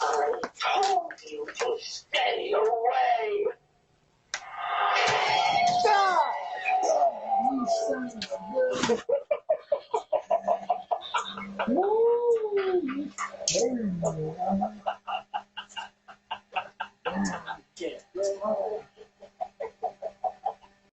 I told you to stay away. God! You son of a bitch. Woo!